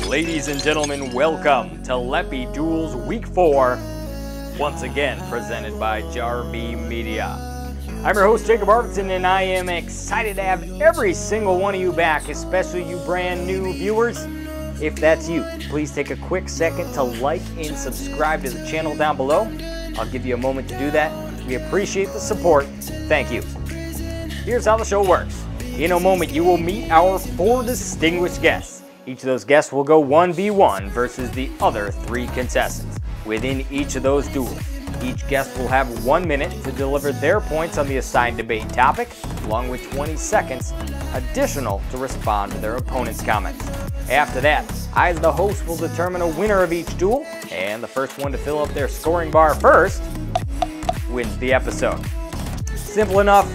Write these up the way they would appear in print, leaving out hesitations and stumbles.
Ladies and gentlemen, welcome to Leppy Duels Week 4, once again presented by JRV Media. I'm your host, Jacob Arvidson, and I am excited to have every single one of you back, especially you brand new viewers. If that's you, please take a quick second to like and subscribe to the channel down below. I'll give you a moment to do that. We appreciate the support. Thank you. Here's how the show works. In a moment, you will meet our 4 distinguished guests. Each of those guests will go 1v1 versus the other 3 contestants. Within each of those duels, each guest will have 1 minute to deliver their points on the assigned debate topic, along with 20 seconds additional to respond to their opponent's comments. After that, I as the host will determine a winner of each duel, and the first one to fill up their scoring bar first wins the episode. Simple enough.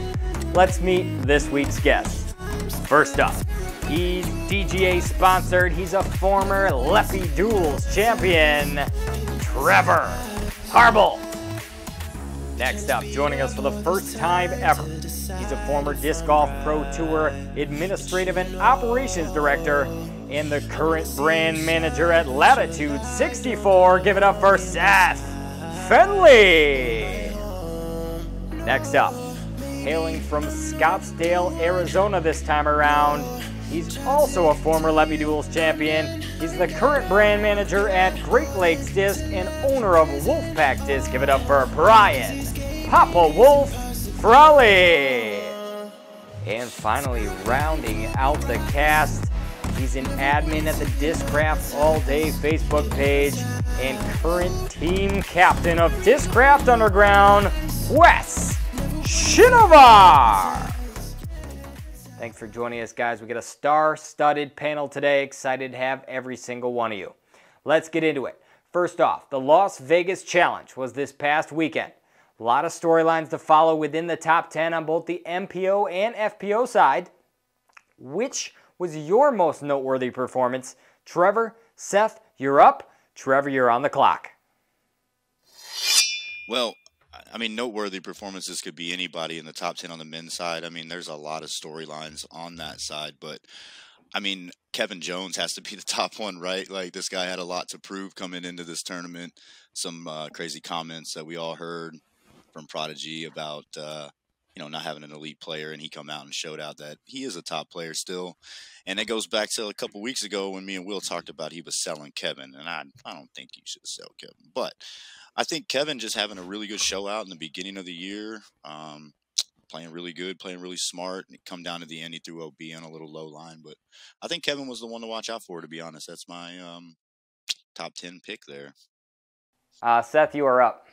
Let's meet this week's guest. First up, he's DGA sponsored. He's a former Leppy Duels champion, Trevor Harbolt. Next up, joining us for the first time ever, he's a former Disc Golf Pro Tour administrative and operations director and the current brand manager at Latitude 64. Give it up for Seth Fendley. Next up, hailing from Scottsdale, Arizona this time around, he's also a former Leppy Duels champion. He's the current brand manager at Great Lakes Disc and owner of Wolfpack Disc. Give it up for Brian Papa Wolf Frawley. And finally, rounding out the cast, he's an admin at the Discraft All Day Facebook page and current team captain of Discraft Underground, Wes Shinevar. Thanks for joining us, guys. We got a star-studded panel today. Excited to have every single one of you. Let's get into it. First off, the Las Vegas Challenge was this past weekend. A lot of storylines to follow within the top 10 on both the MPO and FPO side. Which was your most noteworthy performance? Trevor, Seth, you're up. Trevor, you're on the clock. Well, I mean, noteworthy performances could be anybody in the top 10 on the men's side. I mean, there's a lot of storylines on that side, but I mean, Kevin Jones has to be the top one, right? Like, this guy had a lot to prove coming into this tournament. Some crazy comments that we all heard from Prodigy about, not having an elite player, and he come out and showed out that he is a top player still. And it goes back to a couple weeks ago when me and Will talked about he was selling Kevin, and I don't think you should sell Kevin, but I think Kevin just having a really good show out in the beginning of the year, playing really good, playing really smart, and it come down to the end, he threw OB on a little low line, but I think Kevin was the one to watch out for, to be honest. That's my top 10 pick there. Seth, you are up.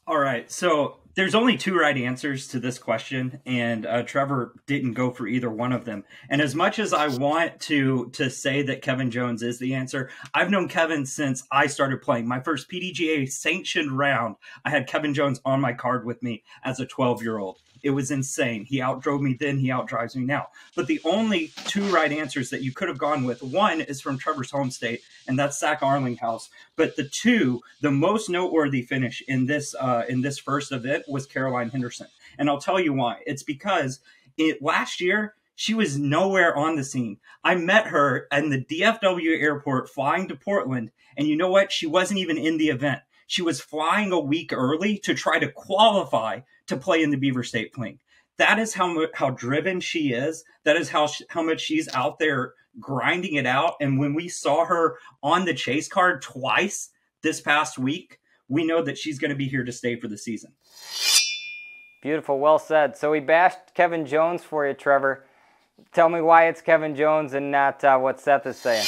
All right, so there's only 2 right answers to this question, and Trevor didn't go for either one of them. And as much as I want to say that Kevin Jones is the answer, I've known Kevin since I started playing. My first PDGA sanctioned round, I had Kevin Jones on my card with me as a 12-year-old. It was insane. He outdrove me then, he outdrives me now. But the only 2 right answers that you could have gone with, one is from Trevor's home state, and that's Zach Arlinghouse. But the most noteworthy finish in this first event was Caroline Henderson. And I'll tell you why. It's because last year, she was nowhere on the scene. I met her in the DFW airport flying to Portland, and you know what? She wasn't even in the event. She was flying a week early to try to qualify to play in the Beaver State Fling. That is how driven she is. That is how much she's out there grinding it out. And when we saw her on the chase card twice this past week, we know that she's going to be here to stay for the season. Beautiful, well said. So we bashed Kevin Jones for you, Trevor. Tell me why it's Kevin Jones and not what Seth is saying.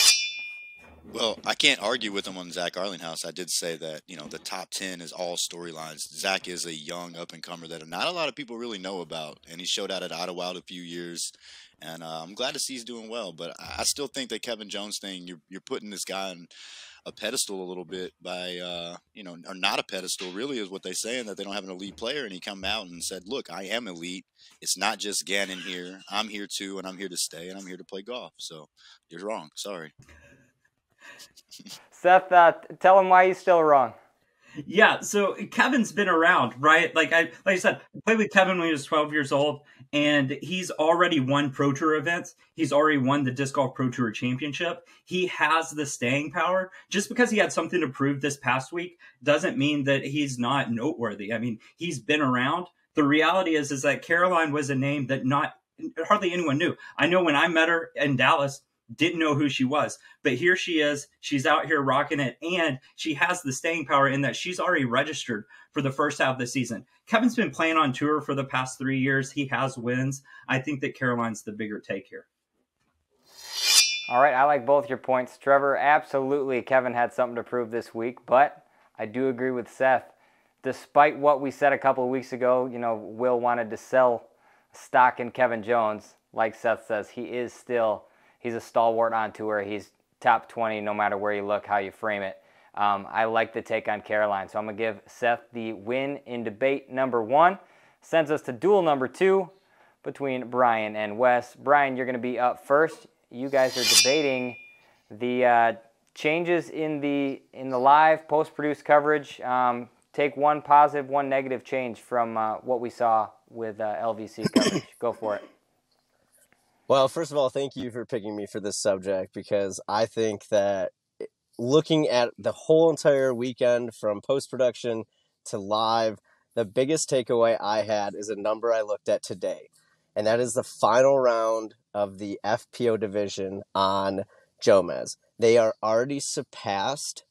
Well, I can't argue with him on Zach Arlinghouse. I did say that, the top 10 is all storylines. Zach is a young up-and-comer that not a lot of people really know about, and he showed out at Idlewild a few years, and I'm glad to see he's doing well. But I still think that Kevin Jones thing, you're putting this guy on a pedestal a little bit by, or not a pedestal, really, is what they're saying, that they don't have an elite player, and he come out and said, look, I am elite. It's not just Gannon here. I'm here too, and I'm here to stay, and I'm here to play golf. So you're wrong. Sorry. Seth, tell him why he's still wrong. Yeah, so Kevin's been around, right? Like I said, I played with Kevin when he was 12 years old, and he's already won Pro Tour events. He's already won the Disc Golf Pro Tour Championship. He has the staying power. Just because he had something to prove this past week doesn't mean that he's not noteworthy. I mean, he's been around. The reality is that Caroline was a name that not hardly anyone knew. I know when I met her in Dallas, didn't know who she was, but here she is. She's out here rocking it, and she has the staying power in that she's already registered for the first half of the season. Kevin's been playing on tour for the past 3 years. He has wins. I think that Caroline's the bigger take here. All right, I like both your points. Trevor, absolutely Kevin had something to prove this week, but I do agree with Seth. Despite what we said a couple of weeks ago, Will wanted to sell stock in Kevin Jones. Like Seth says, he's a stalwart on tour. He's top 20 no matter where you look, how you frame it. I like the take on Caroline. So I'm going to give Seth the win in debate number 1. Sends us to duel number 2 between Brian and Wes. Brian, you're going to be up first. You guys are debating the changes in the live post-produced coverage. Take one positive, one negative change from what we saw with LVC coverage. Go for it. Well, first of all, thank you for picking me for this subject, because I think that looking at the whole entire weekend from post-production to live, the biggest takeaway I had is a number I looked at today, and that is the final round of the FPO division on Jomez. They are already surpassed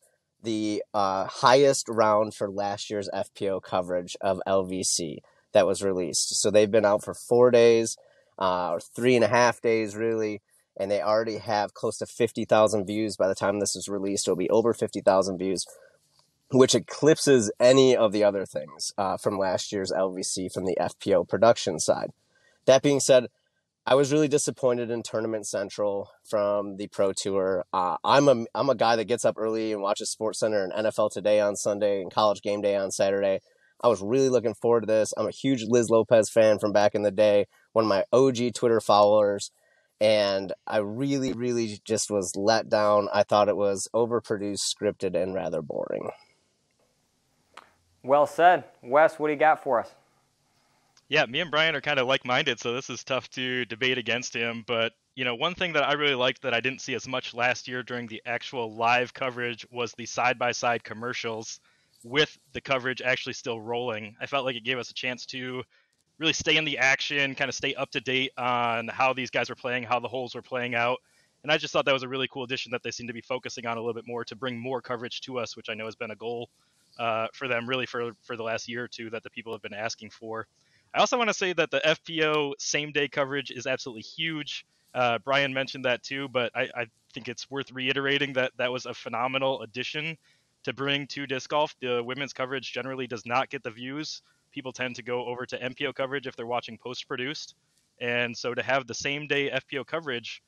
the highest round for last year's FPO coverage of LVC that was released. So they've been out for 4 days, or 3.5 days really, and they already have close to 50,000 views. By the time this is released, it'll be over 50,000 views, which eclipses any of the other things from last year's LVC from the FPO production side. That being said, I was really disappointed in Tournament Central from the Pro Tour. I'm a guy that gets up early and watches SportsCenter and NFL Today on Sunday and College Game Day on Saturday. I was really looking forward to this. I'm a huge Liz Lopez fan from back in the day, one of my OG Twitter followers, and I really, really just was let down. I thought it was overproduced, scripted, and rather boring. Well said. Wes, what do you got for us? Yeah, me and Brian are kind of like-minded, so this is tough to debate against him. But, one thing that I really liked that I didn't see as much last year during the actual live coverage was the side-by-side commercials with the coverage actually still rolling. I felt like it gave us a chance to really stay in the action, kind of stay up to date on how these guys were playing, how the holes were playing out. And I just thought that was a really cool addition that they seem to be focusing on a little bit more to bring more coverage to us, which I know has been a goal for them really for the last year or two that the people have been asking for. I also want to say that the FPO same-day coverage is absolutely huge. Brian mentioned that too, but I think it's worth reiterating that that was a phenomenal addition to bring to disc golf. The women's coverage generally does not get the views. People tend to go over to MPO coverage if they're watching post-produced. And so to have the same-day FPO coverage,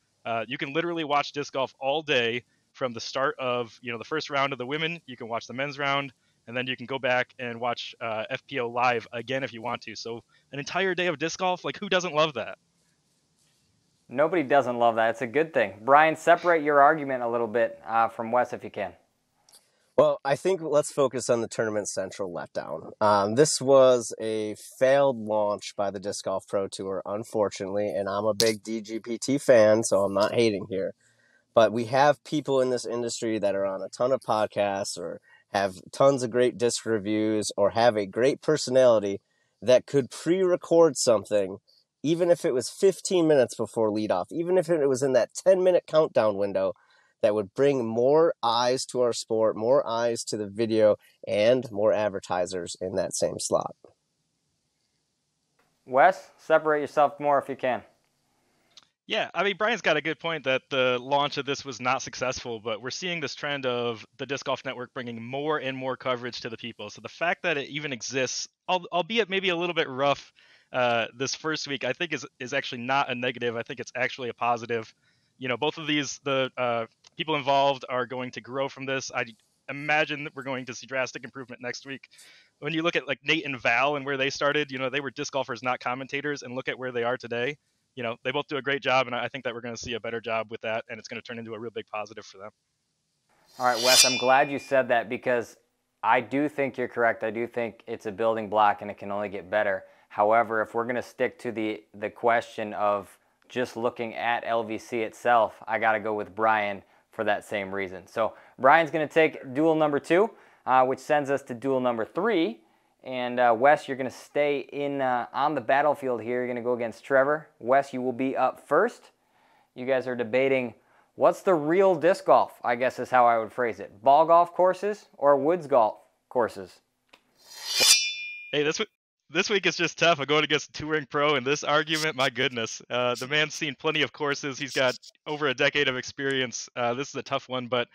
you can literally watch disc golf all day from the start of the first round of the women. You can watch the men's round, and then you can go back and watch FPO live again if you want to. So an entire day of disc golf, like who doesn't love that? Nobody doesn't love that. It's a good thing. Brian, separate your argument a little bit from Wes if you can. Well, I think let's focus on the Tournament Central letdown. This was a failed launch by the Disc Golf Pro Tour, unfortunately, and I'm a big DGPT fan, so I'm not hating here. But we have people in this industry that are on a ton of podcasts or have tons of great disc reviews or have a great personality that could pre-record something, even if it was 15 minutes before leadoff, even if it was in that 10-minute countdown window, that would bring more eyes to our sport, more eyes to the video, and more advertisers in that same slot. Wes, separate yourself more if you can. Yeah, I mean, Brian's got a good point that the launch of this was not successful, but we're seeing this trend of the Disc Golf Network bringing more and more coverage to the people. So the fact that it even exists, albeit maybe a little bit rough this first week, I think is actually not a negative. I think it's actually a positive. Both of these, the people involved are going to grow from this. I imagine that we're going to see drastic improvement next week. When you look at like Nate and Val and where they started, they were disc golfers, not commentators, and look at where they are today. They both do a great job, and I think that we're going to see a better job with that, and it's going to turn into a real big positive for them. All right, Wes, I'm glad you said that because I do think you're correct. I do think it's a building block and it can only get better. However, if we're going to stick to the question of just looking at LVC itself, I got to go with Brian for that same reason. So Brian's going to take duel number 2, which sends us to duel number 3. And Wes, you're going to stay in on the battlefield here. You're going to go against Trevor. Wes, you will be up first. You guys are debating what's the real disc golf, I guess is how I would phrase it. Ball golf courses or woods golf courses? Hey, this week is just tough. I'm going against a touring pro in this argument. My goodness. The man's seen plenty of courses. He's got over a decade of experience. This is a tough one, but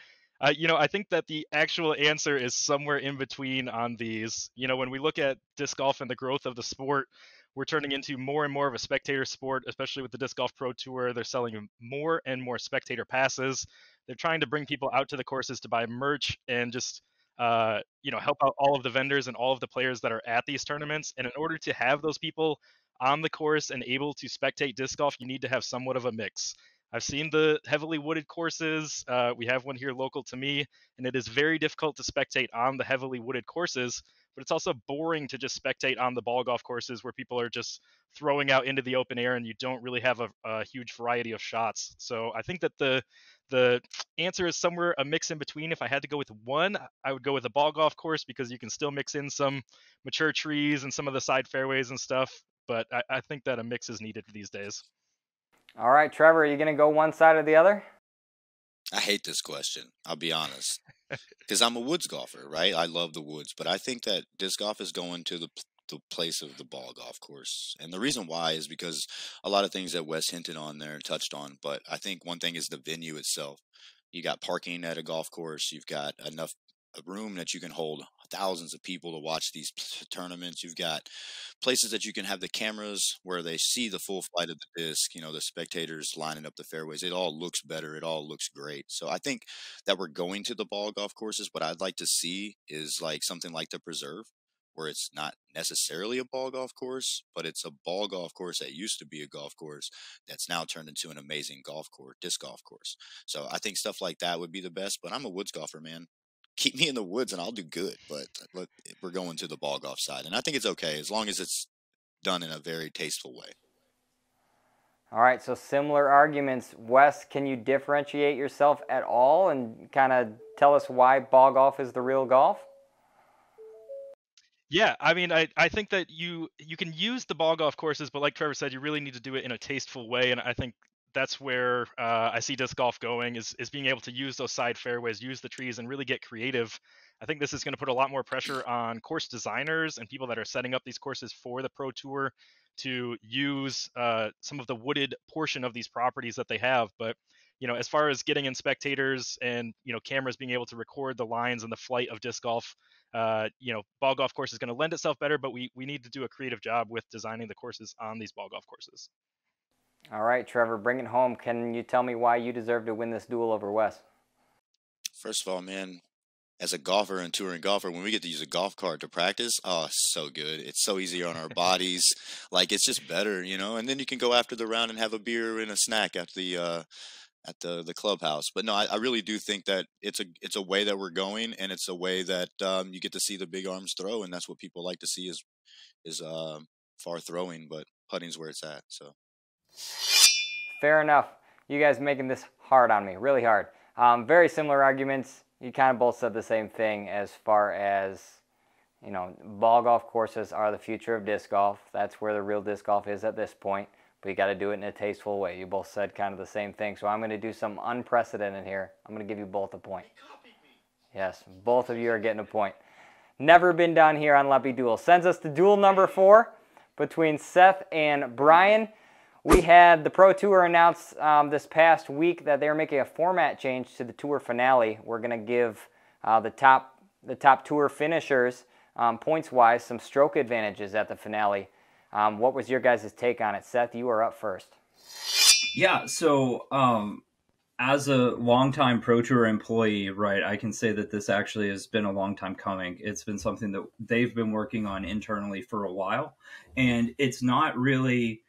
I think that the actual answer is somewhere in between on these. When we look at disc golf and the growth of the sport, we're turning into more and more of a spectator sport, especially with the Disc Golf Pro Tour. They're selling more and more spectator passes. They're trying to bring people out to the courses to buy merch and just, help out all of the vendors and all of the players that are at these tournaments. And in order to have those people on the course and able to spectate disc golf, you need to have somewhat of a mix. I've seen the heavily wooded courses. We have one here local to me, and it is very difficult to spectate on the heavily wooded courses, but it's also boring to just spectate on the ball golf courses where people are just throwing out into the open air and you don't really have a huge variety of shots. So I think that the answer is somewhere a mix in between. If I had to go with one, I would go with a ball golf course because you can still mix in some mature trees and some of the side fairways and stuff. But I think that a mix is needed these days. All right, Trevor, are you going to go one side or the other? I hate this question. I'll be honest. Because I'm a woods golfer, right? I love the woods. But I think that disc golf is going to the place of the ball golf course. And the reason why is because a lot of things that Wes hinted on there and touched on. But I think one thing is the venue itself. You got parking at a golf course. You've got enough room that you can hold thousands of people to watch these tournaments. You've got places that you can have the cameras where they see the full flight of the disc, the spectators lining up the fairways. It all looks better. It all looks great. So I think that we're going to the ball golf courses. What I'd like to see is like something like the Preserve, where it's not necessarily a ball golf course, but it's a ball golf course that used to be a golf course that's now turned into an amazing disc golf course. So I think stuff like that would be the best, but I'm a woods golfer, man. Keep me in the woods and I'll do good, but we're going to the ball golf side. And I think it's okay as long as it's done in a very tasteful way. All right, so similar arguments. Wes, can you differentiate yourself at all and kind of tell us why ball golf is the real golf? Yeah, I mean, I think that you can use the ball golf courses, but like Trevor said, you really need to do it in a tasteful way. And I think that's where I see disc golf going is being able to use those side fairways, use the trees, and really get creative. I think this is going to put a lot more pressure on course designers and people that are setting up these courses for the Pro Tour to use some of the wooded portion of these properties that they have. But, as far as getting in spectators and, cameras being able to record the lines and the flight of disc golf, ball golf course is going to lend itself better, but we need to do a creative job with designing the courses on these ball golf courses. All right, Trevor, bring it home. Can you tell me why you deserve to win this duel over Wes? First of all, man, as a golfer and touring golfer, when we get to use a golf cart to practice, oh, it's so good. It's so easy on our bodies. Like, it's just better, and then you can go after the round and have a beer and a snack at the clubhouse. But no, I really do think that it's a way that we're going, and it's a way that you get to see the big arms throw, and that's what people like to see is far throwing, but putting's where it's at. So fair enough. You guys making this hard on me, really hard. Very similar arguments. You kind of both said the same thing as far as, ball golf courses are the future of disc golf. That's where the real disc golf is at this point. But you got to do it in a tasteful way. You both said kind of the same thing. So I'm going to do some unprecedented here. I'm going to give you both a point. Yes, both of you are getting a point. Never been done here on Leppy Duels. Sends us to duel number 4 between Seth and Brian. We had the Pro Tour announce this past week that they're making a format change to the tour finale. We're going to give the top tour finishers, points-wise, some stroke advantages at the finale. What was your guys' take on it? Seth, you are up first. Yeah, so as a longtime Pro Tour employee, right, I can say that this actually has been a long time coming. It's been something that they've been working on internally for a while, and it's not really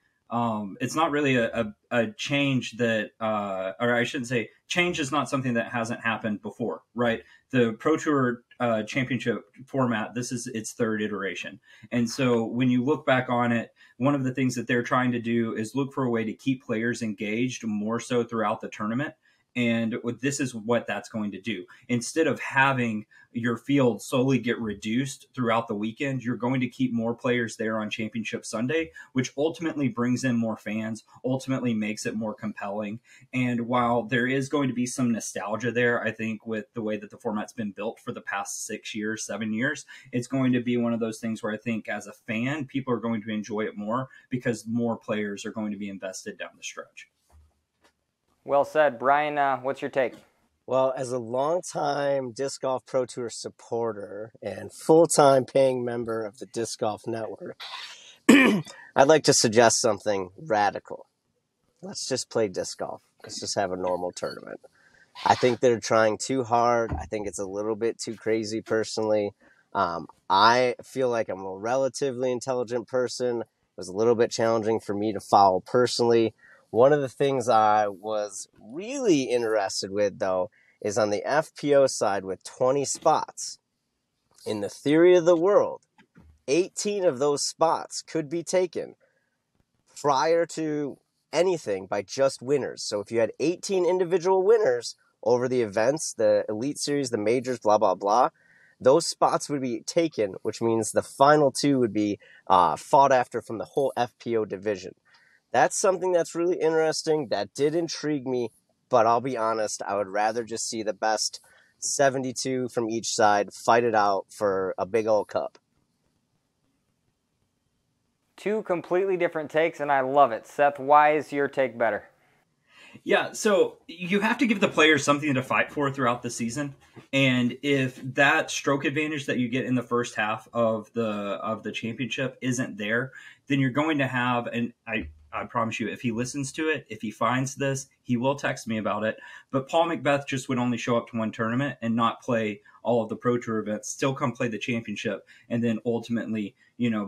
It's not really a change that, or I shouldn't say, change is not something that hasn't happened before, right? The Pro Tour Championship format, this is its third iteration. And so when you look back on it, one of the things that they're trying to do is look for a way to keep players engaged more so throughout the tournament. And this is what that's going to do. Instead of having your field slowly get reduced throughout the weekend, you're going to keep more players there on Championship Sunday, which ultimately brings in more fans, ultimately makes it more compelling. And while there is going to be some nostalgia there, I think with the way that the format's been built for the past 6 years, 7 years, it's going to be one of those things where I think as a fan, people are going to enjoy it more because more players are going to be invested down the stretch. Well said. Brian, what's your take? Well, as a longtime Disc Golf Pro Tour supporter and full-time paying member of the Disc Golf Network, I'd like to suggest something radical. Let's just play disc golf. Let's just have a normal tournament. I think they're trying too hard. I think it's a little bit too crazy personally. I feel like I'm a relatively intelligent person. It was a little bit challenging for me to follow personally. One of the things I was really interested with, though, is on the FPO side with 20 spots. In the theory of the world, 18 of those spots could be taken prior to anything by just winners. So if you had 18 individual winners over the events, the Elite Series, the majors, blah, blah, blah, those spots would be taken, which means the final two would be fought after from the whole FPO division. That's something that's really interesting. That did intrigue me, but I'll be honest, I would rather just see the best 72 from each side fight it out for a big old cup. Two completely different takes, and I love it. Seth, why is your take better? Yeah, so you have to give the players something to fight for throughout the season, and if that stroke advantage that you get in the first half of the championship isn't there, then you're going to have, and I promise you, if he listens to it, if he finds this, he will text me about it. But Paul Macbeth just would only show up to one tournament and not play all of the Pro Tour events, still come play the championship, and then ultimately,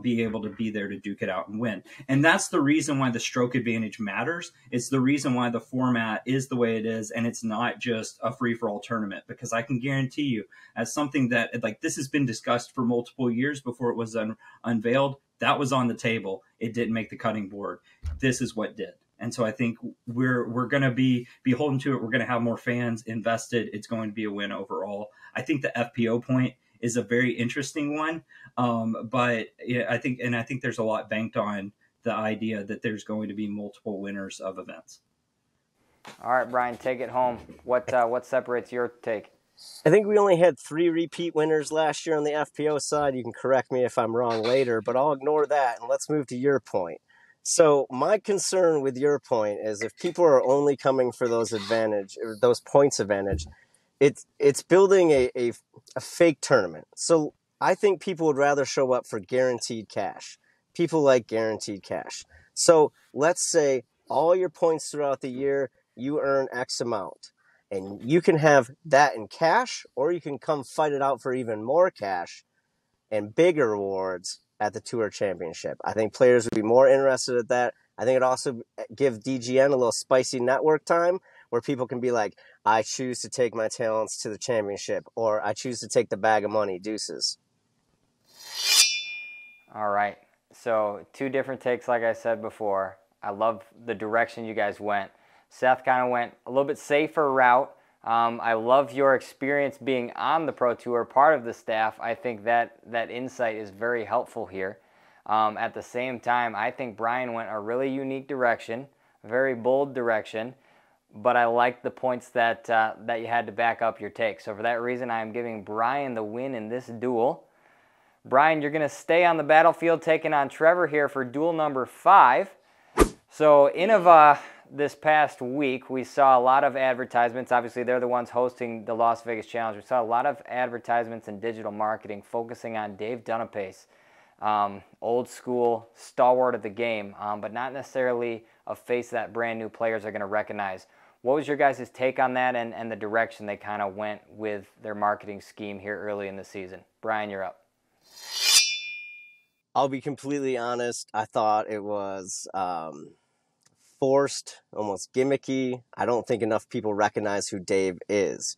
be able to be there to duke it out and win. And that's the reason why the stroke advantage matters. It's the reason why the format is the way it is, and it's not just a free-for-all tournament, because I can guarantee you, as something that, like, this has been discussed for multiple years before it was unveiled, that was on the table. It didn't make the cutting board. This is what did. And so I think we're going to be beholden to it. We're going to have more fans invested. It's going to be a win overall. I think the FPO point is a very interesting one. But yeah, I think there's a lot banked on the idea that there's going to be multiple winners of events. All right, Brian, take it home. What separates your take? I think we only had 3 repeat winners last year on the FPO side. You can correct me if I'm wrong later, but I'll ignore that and let's move to your point. So my concern with your point is if people are only coming for those points advantage, it's building a fake tournament. So I think people would rather show up for guaranteed cash. People like guaranteed cash. So let's say all your points throughout the year, you earn X amount. And you can have that in cash, or you can come fight it out for even more cash and bigger rewards at the Tour Championship. I think players would be more interested at that. I think it also give DGN a little spicy network time where people can be like, I choose to take my talents to the championship, or I choose to take the bag of money, deuces. All right. So 2 different takes, like I said before. I love the direction you guys went. Seth kind of went a little bit safer route. I love your experience being on the Pro Tour, part of the staff. I think that insight is very helpful here. At the same time, I think Brian went a really unique direction, a very bold direction, but I like the points that you had to back up your take. So for that reason, I am giving Brian the win in this duel. Brian, you're going to stay on the battlefield taking on Trevor here for duel number 5. So Innova, this past week, we saw a lot of advertisements. Obviously, they're the ones hosting the Las Vegas Challenge. We saw a lot of advertisements in digital marketing focusing on Dave Dunapace, old school stalwart of the game, but not necessarily a face that brand new players are going to recognize. What was your guys' take on that and the direction they kind of went with their marketing scheme here early in the season? Brian, you're up. I'll be completely honest. I thought it was forced, almost gimmicky. I don't think enough people recognize who Dave is.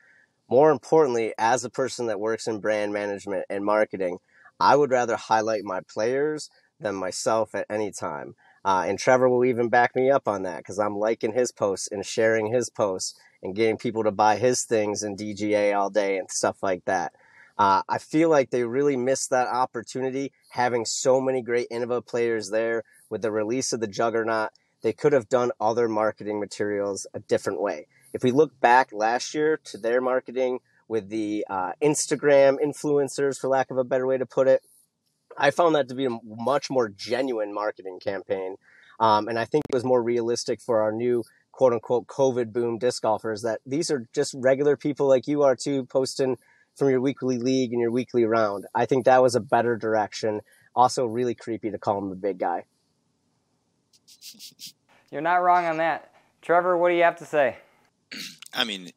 More importantly, as a person that works in brand management and marketing, I would rather highlight my players than myself at any time. And Trevor will even back me up on that because I'm liking his posts and sharing his posts and getting people to buy his things and DGA all day and stuff like that. I feel like they really missed that opportunity having so many great Innova players there. With the release of the Juggernaut, they could have done other marketing materials a different way. If we look back last year to their marketing with the Instagram influencers, for lack of a better way to put it, I found that to be a much more genuine marketing campaign. And I think it was more realistic for our new quote unquote COVID boom disc golfers that these are just regular people like you are too, posting from your weekly league and your weekly round. I think that was a better direction. Also really creepy to call him the big guy. You're not wrong on that. Trevor, what do you have to say? I mean,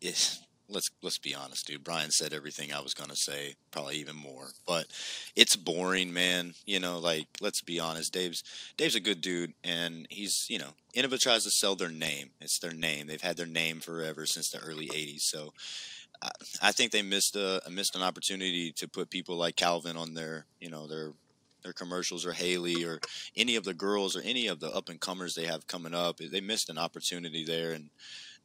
let's be honest, dude. Brian said everything I was going to say, probably even more. But it's boring, man. You know, like, let's be honest. Dave's a good dude, and he's, you know, Innova tries to sell their name. It's their name. They've had their name forever since the early 80s. So I think they missed an opportunity to put people like Calvin on their, you know, their commercials, or Haley, or any of the girls, or any of the up-and-comers they have coming up. They missed an opportunity there, and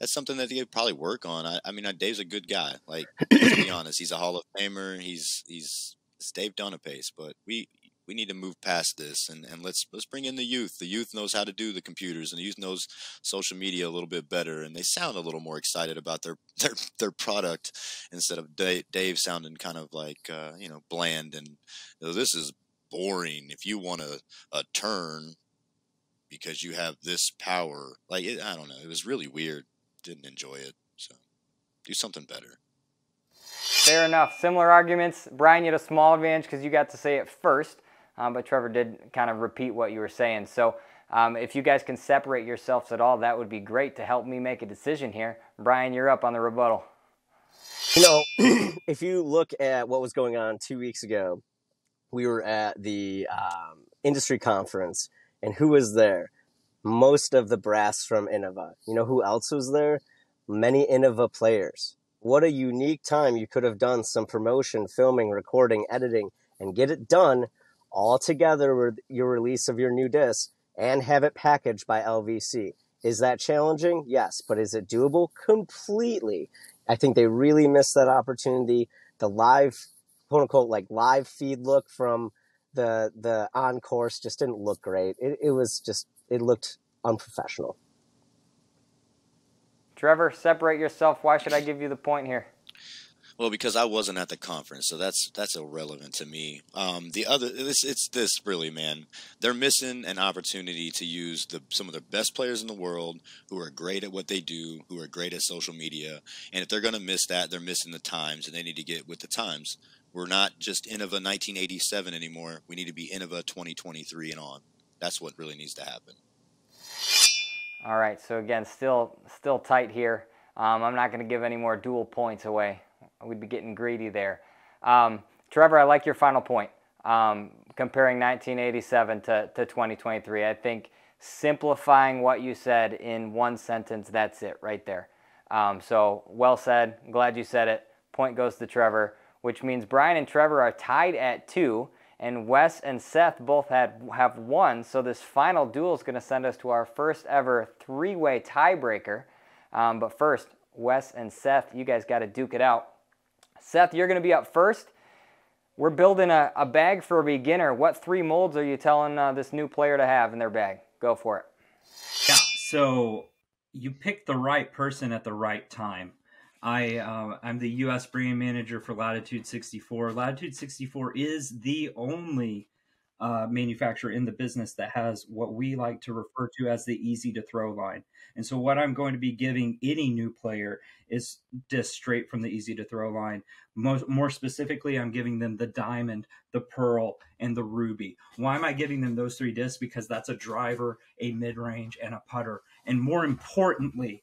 that's something that they could probably work on. I mean, Dave's a good guy. Like, let's be honest, he's a Hall of Famer. He's Dave Donapace, but we need to move past this, and let's bring in the youth. The youth knows how to do the computers, and the youth knows social media a little bit better, and they sound a little more excited about their product instead of Dave sounding kind of like you know, bland and, you know, this is boring. If you want a turn because you have this power, like, I don't know, it was really weird. Didn't enjoy it, so do something better. Fair enough. Similar arguments. Brian, you had a small advantage because you got to say it first, but Trevor did kind of repeat what you were saying. So if you guys can separate yourselves at all, that would be great to help me make a decision here. Brian, you're up on the rebuttal. You know, if you look at what was going on 2 weeks ago, we were at the industry conference, and who was there? Most of the brass from Innova. You know who else was there? Many Innova players. What a unique time. You could have done some promotion, filming, recording, editing, and get it done all together with your release of your new disc and have it packaged by LVC. Is that challenging? Yes. But is it doable? Completely. I think they really missed that opportunity. The live, quote unquote, like live feed look from the on course just didn't look great. It looked unprofessional. Trevor, separate yourself. Why should I give you the point here? Well, because I wasn't at the conference, so that's irrelevant to me. It's this really, man. They're missing an opportunity to use some of the best players in the world who are great at what they do, who are great at social media. And if they're going to miss that, they're missing the times, and they need to get with the times. We're not just Innova 1987 anymore. We need to be Innova 2023 and on. That's what really needs to happen. All right, so again, still tight here. I'm not going to give any more dual points away. We'd be getting greedy there. Trevor, I like your final point, comparing 1987 to 2023. I think simplifying what you said in one sentence, that's it right there. So well said. Glad you said it. Point goes to Trevor, which means Brian and Trevor are tied at 2. And Wes and Seth both have 1, so this final duel is going to send us to our first ever 3-way tiebreaker. But first, Wes and Seth, you guys got to duke it out. Seth, you're going to be up first. We're building a bag for a beginner. What 3 molds are you telling this new player to have in their bag? Go for it. Yeah, so you picked the right person at the right time. I'm the U.S. brand manager for Latitude 64. Latitude 64 is the only manufacturer in the business that has what we like to refer to as the easy to throw line. And so what I'm going to be giving any new player is discs straight from the easy to throw line. More specifically, I'm giving them the diamond, the pearl, and the ruby. Why am I giving them those 3 discs? Because that's a driver, a mid-range, and a putter. And more importantly,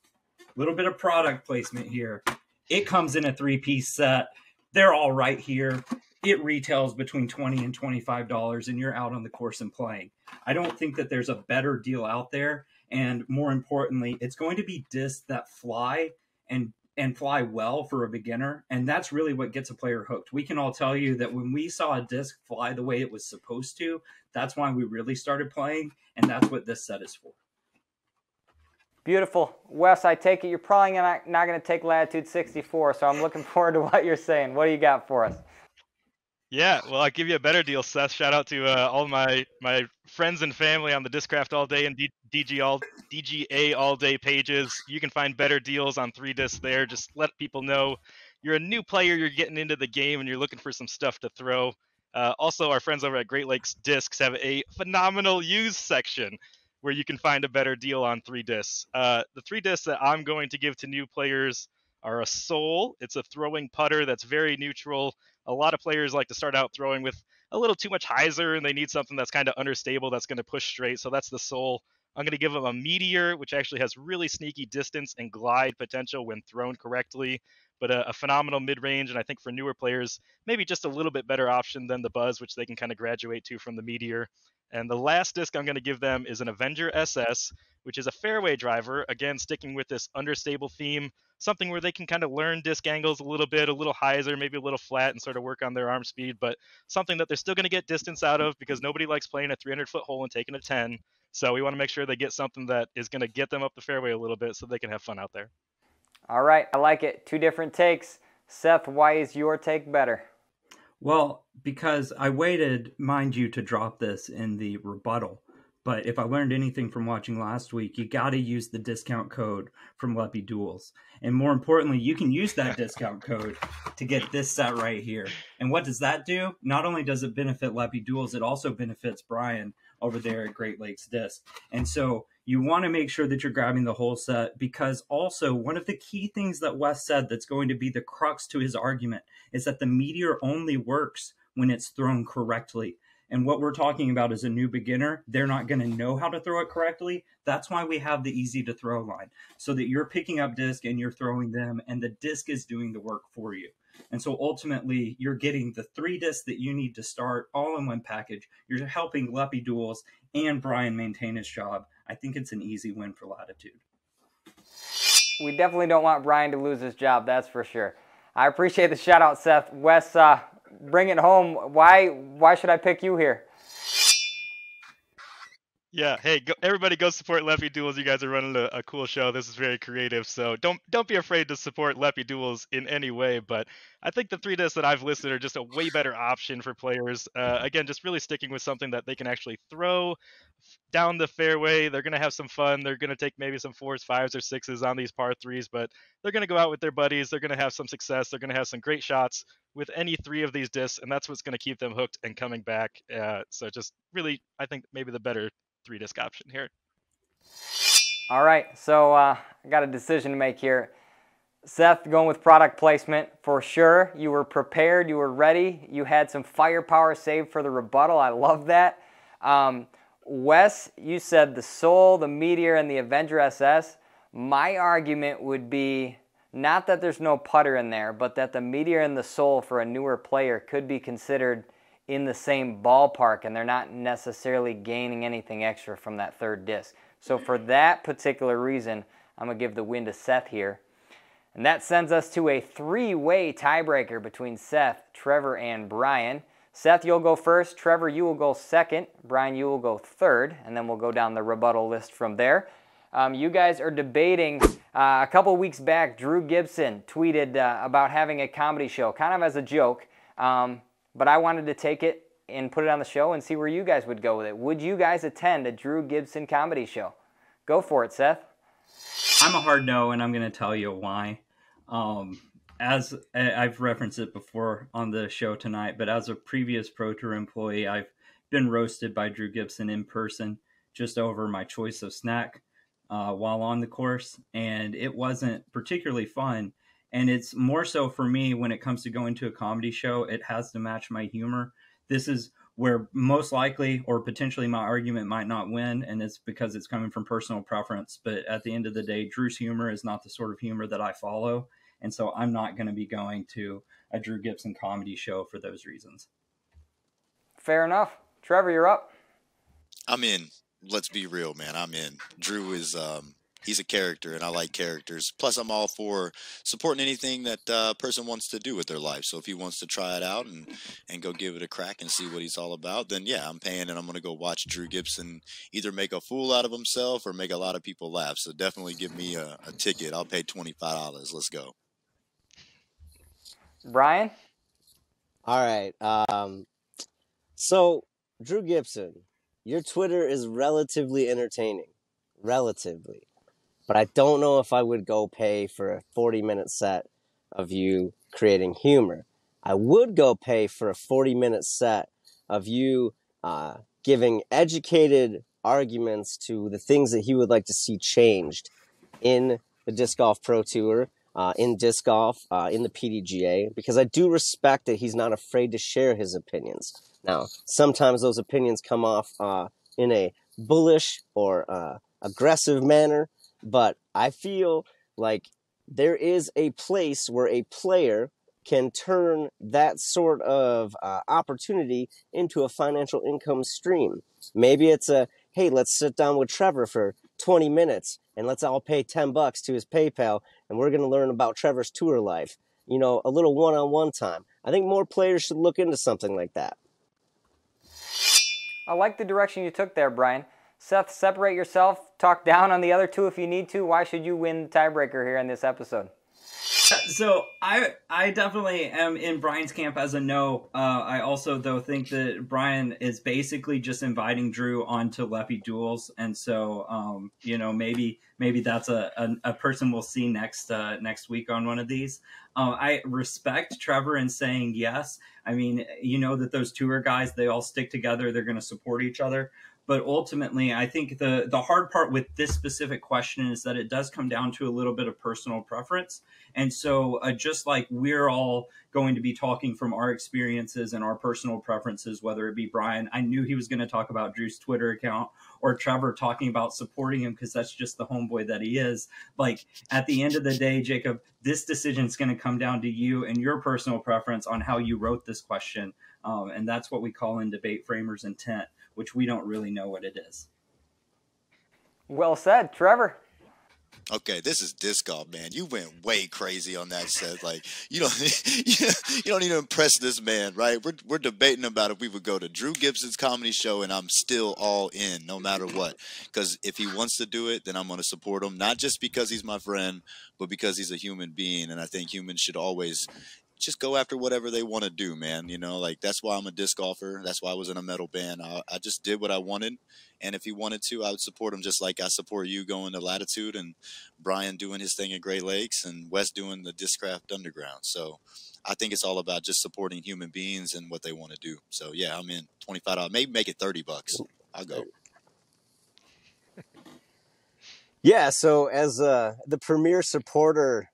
little bit of product placement here. It comes in a 3-piece set. they're all right here. It retails between $20 and $25, and you're out on the course and playing. I don't think that there's a better deal out there. And more importantly, it's going to be discs that fly and fly well for a beginner. And that's really what gets a player hooked. We can all tell you that when we saw a disc fly the way it was supposed to, that's why we really started playing. And that's what this set is for. Beautiful. Wes, I take it you're probably not going to take Latitude 64, so I'm looking forward to what you're saying. What do you got for us? Yeah, well, I'll give you a better deal, Seth. Shout out to all my friends and family on the Discraft All Day and DGA All Day pages. You can find better deals on 3 discs there. Just let people know you're a new player, you're getting into the game, and you're looking for some stuff to throw. Also, our friends over at Great Lakes Discs have a phenomenal used section where you can find a better deal on 3 discs. The 3 discs that I'm going to give to new players are a Soul. It's a throwing putter that's very neutral. A lot of players like to start out throwing with a little too much hyzer, and they need something that's kind of understable that's going to push straight. So that's the Soul. I'm going to give them a Meteor, which actually has really sneaky distance and glide potential when thrown correctly, but a phenomenal mid-range, and I think for newer players, maybe just a little bit better option than the Buzz, which they can kind of graduate to from the Meteor. And the last disc I'm going to give them is an Avenger SS, which is a fairway driver, again, sticking with this understable theme, something where they can kind of learn disc angles a little bit, a little hyzer, maybe a little flat, and sort of work on their arm speed, but something that they're still going to get distance out of because nobody likes playing a 300-foot hole and taking a 10. So we want to make sure they get something that is going to get them up the fairway a little bit so they can have fun out there. All right, I like it. 2 different takes. Seth, why is your take better? Well, because I waited, mind you, to drop this in the rebuttal. But if I learned anything from watching last week, you got to use the discount code from Leppy Duels. And more importantly, you can use that discount code to get this set right here. And what does that do? Not only does it benefit Leppy Duels, it also benefits Brian over there at Great Lakes Disc. And so you want to make sure that you're grabbing the whole set, because also one of the key things that Wes said that's going to be the crux to his argument is that the Meteor only works when it's thrown correctly. And what we're talking about is a new beginner. They're not going to know how to throw it correctly. That's why we have the easy to throw line, so that you're picking up disc and you're throwing them and the disc is doing the work for you. And so ultimately you're getting the 3 discs that you need to start all in one package. You're helping Leppy Duels and Brian maintain his job. I think it's an easy win for Latitude. We definitely don't want Brian to lose his job, that's for sure. I appreciate the shout out, Seth. Wes, bring it home. Why should I pick you here? Yeah, hey, everybody go support Leppy Duels. You guys are running a cool show. This is very creative, so don't be afraid to support Leppy Duels in any way. But I think the 3 discs that I've listed are just a way better option for players. Again, just really sticking with something that they can actually throw down the fairway. They're going to have some fun. They're going to take maybe some 4s, 5s, or 6s on these par 3s, but they're going to go out with their buddies. They're going to have some success. They're going to have some great shots with any 3 of these discs, and that's what's going to keep them hooked and coming back. So just really, I think maybe the better 3-disc option here. All right, so I got a decision to make here. Seth, going with product placement for sure. You were prepared, you were ready, you had some firepower saved for the rebuttal. I love that. Wes, you said the Soul, the Meteor, and the Avenger SS. My argument would be not that there's no putter in there, but that the Meteor and the Soul for a newer player could be considered in the same ballpark, and they're not necessarily gaining anything extra from that 3rd disc. So for that particular reason, I'm going to give the win to Seth here. And that sends us to a 3-way tiebreaker between Seth, Trevor, and Brian. Seth, you'll go first. Trevor, you will go second. Brian, you will go third. And then we'll go down the rebuttal list from there. You guys are debating. A couple weeks back, Drew Gibson tweeted about having a comedy show, kind of as a joke. But I wanted to take it and put it on the show and see where you guys would go with it. Would you guys attend a Drew Gibson comedy show? Go for it, Seth. I'm a hard no, and I'm going to tell you why. As I've referenced it before on the show tonight, but as a previous Pro Tour employee, I've been roasted by Drew Gibson in person just over my choice of snack while on the course, and it wasn't particularly fun. And it's more so for me when it comes to going to a comedy show, it has to match my humor. This is where most likely or potentially my argument might not win, and it's because it's coming from personal preference. But at the end of the day, Drew's humor is not the sort of humor that I follow. And so I'm not going to be going to a Drew Gibson comedy show for those reasons. Fair enough. Trevor, you're up. I'm in. Let's be real, man. I'm in. Drew is he's a character, and I like characters. Plus, I'm all for supporting anything that person wants to do with their life. So if he wants to try it out and go give it a crack and see what he's all about, then yeah, I'm paying, and I'm going to go watch Drew Gibson either make a fool out of himself or make a lot of people laugh. So definitely give me a ticket. I'll pay $25. Let's go. Brian? All right. So, Drew Gibson, your Twitter is relatively entertaining. Relatively. But I don't know if I would go pay for a 40-minute set of you creating humor. I would go pay for a 40-minute set of you giving educated arguments to the things that he would like to see changed in the Disc Golf Pro Tour, in disc golf, in the PDGA, because I do respect that he's not afraid to share his opinions. Now, sometimes those opinions come off in a bullish or aggressive manner, but I feel like there is a place where a player can turn that sort of opportunity into a financial income stream. Maybe it's hey, let's sit down with Trevor for 20 minutes and let's all pay $10 to his PayPal and we're going to learn about Trevor's tour life. You know, a little one-on-one time. I think more players should look into something like that. I like the direction you took there, Brian. Seth, separate yourself. Talk down on the other two if you need to. Why should you win the tiebreaker here in this episode? So I definitely am in Brian's camp as a no. I also, though, think that Brian is basically just inviting Drew onto Leppy Duels. And so, maybe that's a person we'll see next week on one of these. I respect Trevor in saying yes. I mean, you know that those tour guys, they all stick together. They're going to support each other. But ultimately, I think the hard part with this specific question is that it does come down to a little bit of personal preference. And so just like we're all going to be talking from our experiences and our personal preferences, whether it be Brian, I knew he was going to talk about Drew's Twitter account, or Trevor talking about supporting him because that's just the homeboy that he is. Like, at the end of the day, Jacob, this decision is going to come down to you and your personal preference on how you wrote this question. And that's what we call in debate framers intent, which we don't really know what it is. Well said, Trevor. Okay, this is disc golf, man. You went way crazy on that, Seth. Like, you don't need to impress this man, right? We're debating about if we would go to Drew Gibson's comedy show, and I'm still all in, no matter what. Because if he wants to do it, then I'm going to support him, not just because he's my friend, but because he's a human being, and I think humans should always just go after whatever they want to do, man. You know, like, that's why I'm a disc golfer. That's why I was in a metal band. I just did what I wanted. And if he wanted to, I would support him just like I support you going to Latitude and Brian doing his thing at Great Lakes and Wes doing the Discraft Underground. So I think it's all about just supporting human beings and what they want to do. So, yeah, I'm in. $25. Maybe make it $30. I'll go. Yeah, so as the premier supporter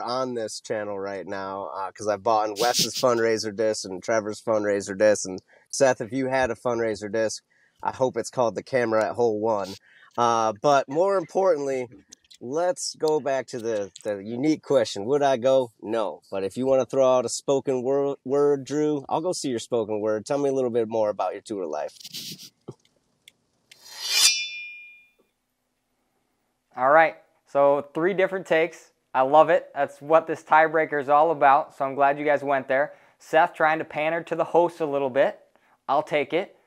on this channel right now, because I bought in Wes's fundraiser disc and Trevor's fundraiser disc, and Seth, if you had a fundraiser disc, I hope it's called the Camera at Hole 1. But more importantly, let's go back to the unique question. Would I go? No. But if you want to throw out a spoken word, Drew, I'll go see your spoken word. Tell me a little bit more about your tour life. All right. So 3 different takes. I love it. That's what this tiebreaker is all about. So I'm glad you guys went there. Seth trying to pander to the host a little bit. I'll take it.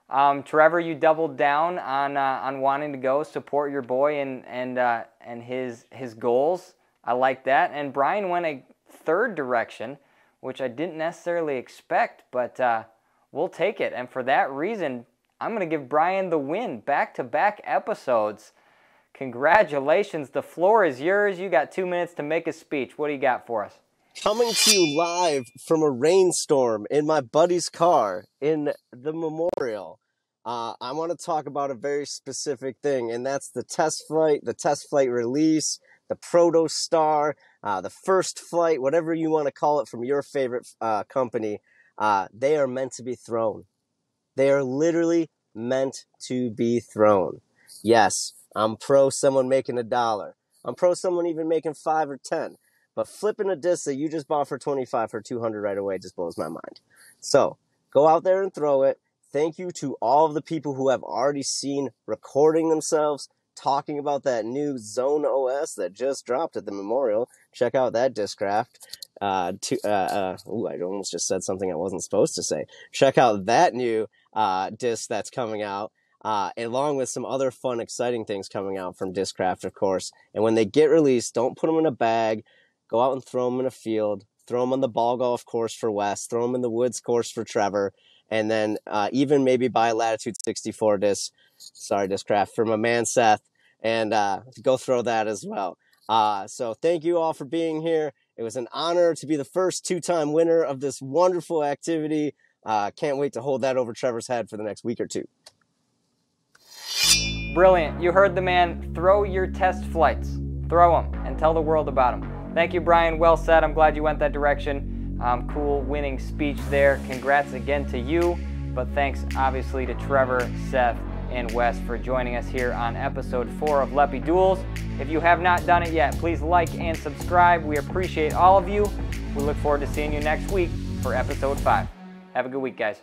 Trevor, you doubled down on wanting to go support your boy and his goals. I like that. And Brian went a third direction, which I didn't necessarily expect, but we'll take it. And for that reason, I'm going to give Brian the win. Back-to-back episodes. Congratulations. The floor is yours. You got 2 minutes to make a speech. What do you got for us? Coming to you live from a rainstorm in my buddy's car in the Memorial. I want to talk about a very specific thing, and that's the test flight release, the Protostar, the first flight, whatever you want to call it from your favorite company. They are meant to be thrown. They are literally meant to be thrown. Yes, I'm pro someone making $1. I'm pro someone even making 5 or 10. But flipping a disc that you just bought for 25 for 200 right away just blows my mind. So go out there and throw it. Thank you to all of the people who have already seen recording themselves talking about that new Zone OS that just dropped at the Memorial. Check out that Discraft. I almost just said something I wasn't supposed to say. Check out that new disc that's coming out, along with some other fun, exciting things coming out from Discraft, of course. And when they get released, don't put them in a bag. Go out and throw them in a field. Throw them on the ball golf course for Wes. Throw them in the woods course for Trevor. And then even maybe buy a Latitude 64 disc. Sorry, Discraft, for my man Seth. And go throw that as well. So thank you all for being here. It was an honor to be the first 2-time winner of this wonderful activity. Can't wait to hold that over Trevor's head for the next week or 2. Brilliant. You heard the man. Throw your test flights. Throw them and tell the world about them. Thank you, Brian. Well said. I'm glad you went that direction. Cool winning speech there. Congrats again to you. But thanks obviously to Trevor, Seth, and Wes for joining us here on episode 4 of Leppy Duels. If you have not done it yet, please like and subscribe. We appreciate all of you. We look forward to seeing you next week for episode 5. Have a good week, guys.